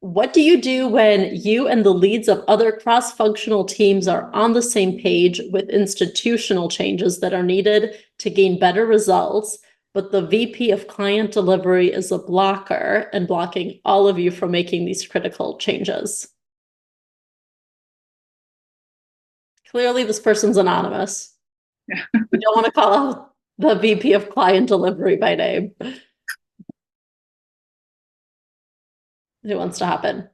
What do you do when you and the leads of other cross-functional teams are on the same page with institutional changes that are needed to gain better results, but the VP of client delivery is a blocker and blocking all of you from making these critical changes? Clearly, this person's anonymous. Yeah. We don't want to call out the VP of client delivery by name. Who wants to hop in?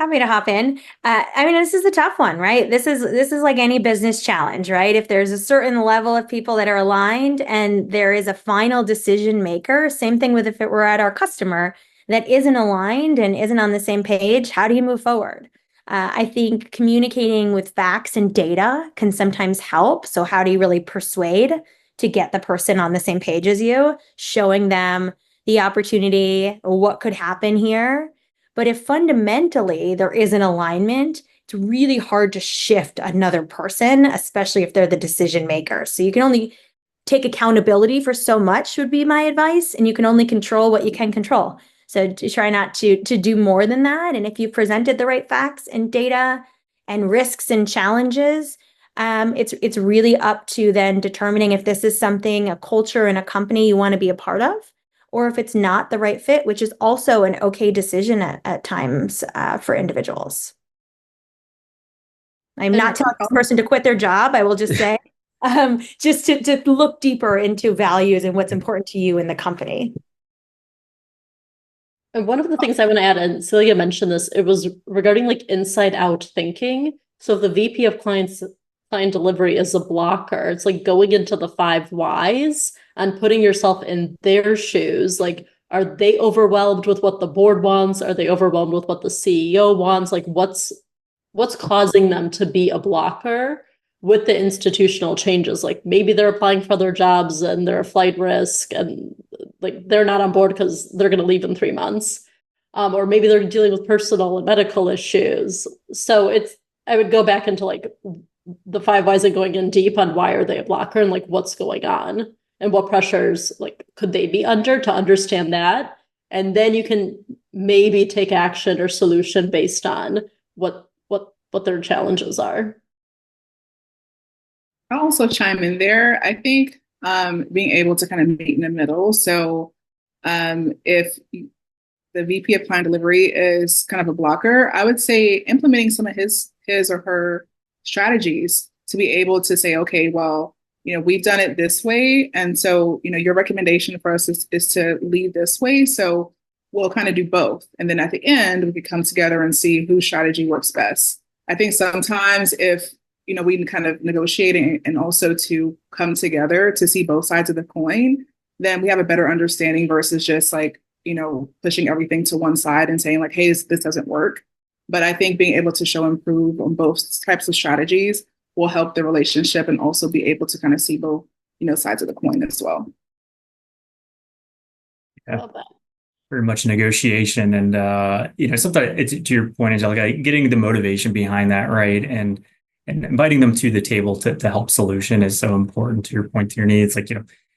Happy to hop in. I mean, this is a tough one, right? This is like any business challenge, right? If there's a certain level of people that are aligned and there is a final decision maker, same thing with if it were at our customer that isn't aligned and isn't on the same page, how do you move forward? I think communicating with facts and data can sometimes help. So how do you really persuade to get the person on the same page as you, showing them the opportunity, what could happen here? But if fundamentally there is an alignment, it's really hard to shift another person, especially if they're the decision maker. So you can only take accountability for so much would be my advice, and you can only control what you can control. So to try not to do more than that. And if you presented the right facts and data and risks and challenges, it's really up to then determining if this is something, a culture in a company you want to be a part of, or if it's not the right fit, which is also an okay decision at times for individuals. I'm not telling this person to quit their job. I will just say, just to look deeper into values and what's important to you in the company. And one of the things I want to add, and Celia mentioned this, it was regarding like inside out thinking. So if the VP of client delivery is a blocker, it's like going into the 5 whys and putting yourself in their shoes. Like, are they overwhelmed with what the board wants? Are they overwhelmed with what the CEO wants? Like, what's causing them to be a blocker with the institutional changes? Like, maybe they're applying for other jobs and they're a flight risk and like they're not on board because they're going to leave in 3 months. Or maybe they're dealing with personal and medical issues. So I would go back into like the 5 whys and going in deep on why are they a blocker and like what's going on and what pressures like could they be under, to understand that. And then you can maybe take action or solution based on what their challenges are. I'll also chime in there. I think being able to kind of meet in the middle. So if the VP of client delivery is kind of a blocker, I would say implementing some of his or her strategies to be able to say, okay, well, we've done it this way. And so, your recommendation for us is to lead this way. So we'll kind of do both. And then at the end, we could come together and see whose strategy works best. I think sometimes if, we can kind of negotiate and also to come together to see both sides of the coin, then we have a better understanding versus just like, pushing everything to one side and saying like, hey, this doesn't work. But I think being able to show improve on both types of strategies will help the relationship and also be able to kind of see both, sides of the coin as well. Yeah. Very much negotiation. And, sometimes it's to your point, Angelika, getting the motivation behind that, right? And inviting them to the table to help solution is so important. To your point, Terinee, it's like,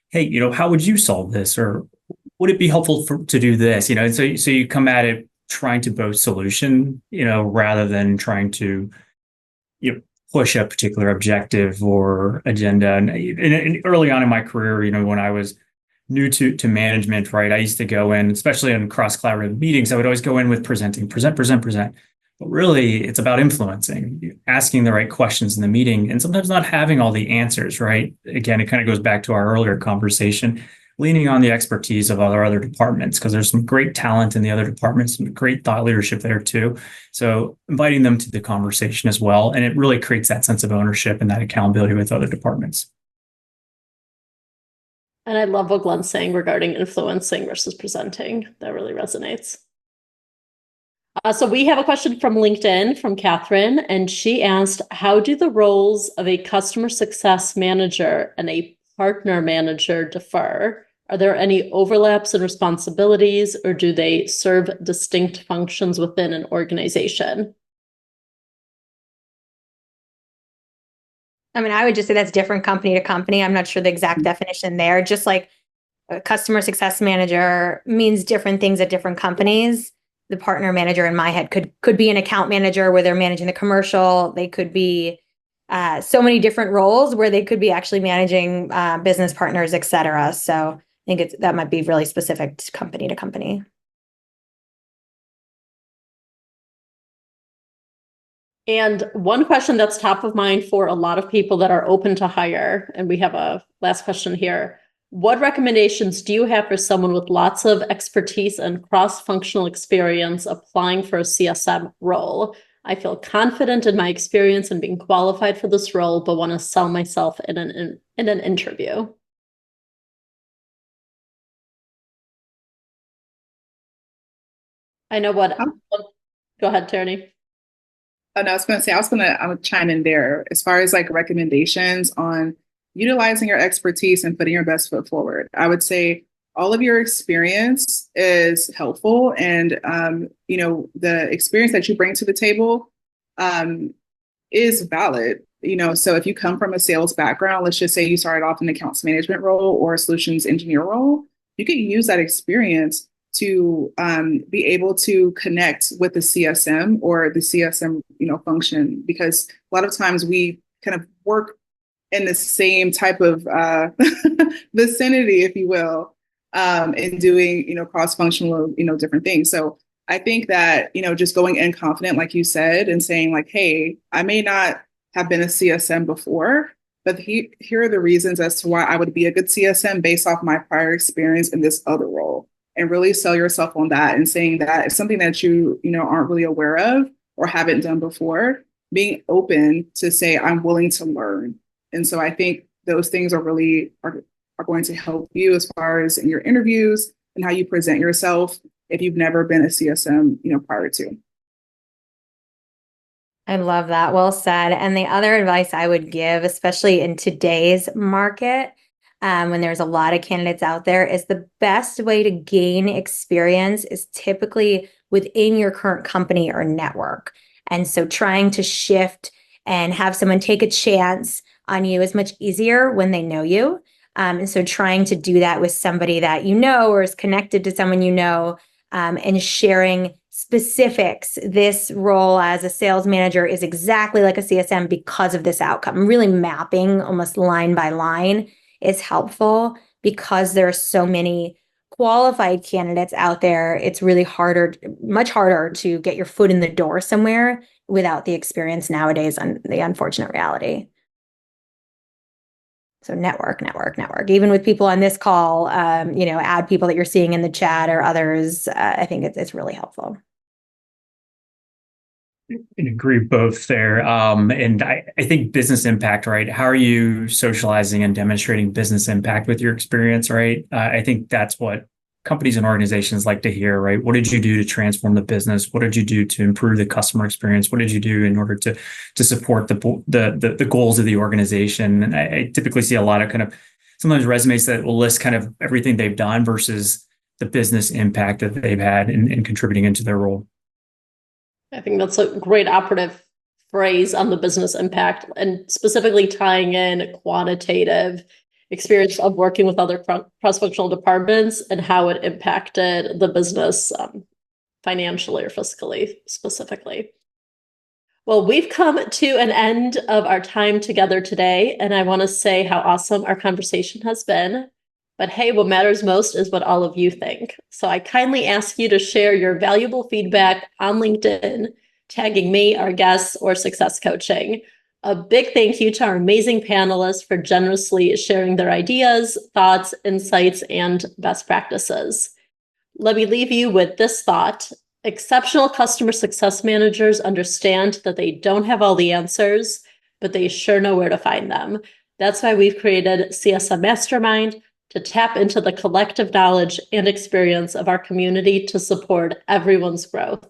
hey, how would you solve this? Or would it be helpful to do this? And so you come at it trying to both solution, rather than trying to, push a particular objective or agenda. And early on in my career, when I was new to management, right, I used to go in, especially in cross collaborative meetings, I would always go in with present. But really, it's about influencing, asking the right questions in the meeting, and sometimes not having all the answers, right? Again, it kind of goes back to our earlier conversation. leaning on the expertise of other departments, because there's some great talent in the other departments, some great thought leadership there too. So inviting them to the conversation as well. And it really creates that sense of ownership and that accountability with other departments. And I love what Glen's saying regarding influencing versus presenting. That really resonates. So we have a question from LinkedIn from Catherine, and she asked, how do the roles of a customer success manager and a partner manager differ? Are there any overlaps in responsibilities, or do they serve distinct functions within an organization? I mean, I would just say that's different company to company. I'm not sure the exact definition there. Just like a customer success manager means different things at different companies. The partner manager in my head could be an account manager where they're managing the commercial. They could be so many different roles where they could be actually managing business partners, et cetera. So I think that might be really specific to company. And one question that's top of mind for a lot of people that are open to hire, and we have a last question here. What recommendations do you have for someone with lots of expertise and cross-functional experience applying for a CSM role? I feel confident in my experience and being qualified for this role, but want to sell myself in an interview. I know what. Go ahead, Terinee. Oh, no, I was going to say, I would chime in there as far as like recommendations on utilizing your expertise and putting your best foot forward. I would say all of your experience is helpful, and the experience that you bring to the table is valid. So if you come from a sales background, let's just say you started off in an accounts management role or a solutions engineer role, you could use that experience to be able to connect with the CSM or the CSM function, because a lot of times we kind of work in the same type of vicinity, if you will, in doing cross-functional different things. So I think that just going in confident, like you said, and saying like, hey, I may not have been a CSM before, but here are the reasons as to why I would be a good CSM based off my prior experience in this other role. And really sell yourself on that, and saying that it's something that you aren't really aware of or haven't done before, being open to say, I'm willing to learn. And so I think those things are really are going to help you as far as in your interviews and how you present yourself if you've never been a CSM, prior to. I love that. Well said. And the other advice I would give, especially in today's market, when there's a lot of candidates out there, is the best way to gain experience is typically within your current company or network. And so trying to shift and have someone take a chance on you is much easier when they know you. And so trying to do that with somebody that you know or is connected to someone you know, and sharing specifics. This role as a sales manager is exactly like a CSM because of this outcome. Really mapping almost line by line is helpful, because there are so many qualified candidates out there. It's really much harder to get your foot in the door somewhere without the experience nowadays, on the unfortunate reality. So network. Even with people on this call, add people that you're seeing in the chat or others. I think it's really helpful. I agree both there. And I think business impact, right? How are you socializing and demonstrating business impact with your experience, right? I think that's what companies and organizations like to hear, right? What did you do to transform the business? What did you do to improve the customer experience? What did you do in order to support the goals of the organization? And I typically see a lot of kind of sometimes resumes that will list kind of everything they've done versus the business impact that they've had in contributing into their role. I think that's a great operative phrase on the business impact, and specifically tying in quantitative experience of working with other cross-functional departments and how it impacted the business financially or fiscally specifically. Well, we've come to an end of our time together today, and I want to say how awesome our conversation has been. But hey, what matters most is what all of you think. So I kindly ask you to share your valuable feedback on LinkedIn, tagging me, our guests, or Success Coaching. A big thank you to our amazing panelists for generously sharing their ideas, thoughts, insights, and best practices. Let me leave you with this thought. Exceptional customer success managers understand that they don't have all the answers, but they sure know where to find them. That's why we've created CSM Mastermind, to tap into the collective knowledge and experience of our community to support everyone's growth.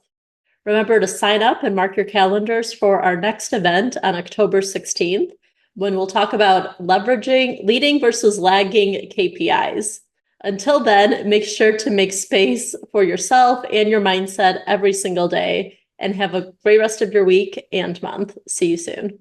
Remember to sign up and mark your calendars for our next event on October 16th, when we'll talk about leveraging leading versus lagging KPIs. Until then, make sure to make space for yourself and your mindset every single day, and have a great rest of your week and month. See you soon.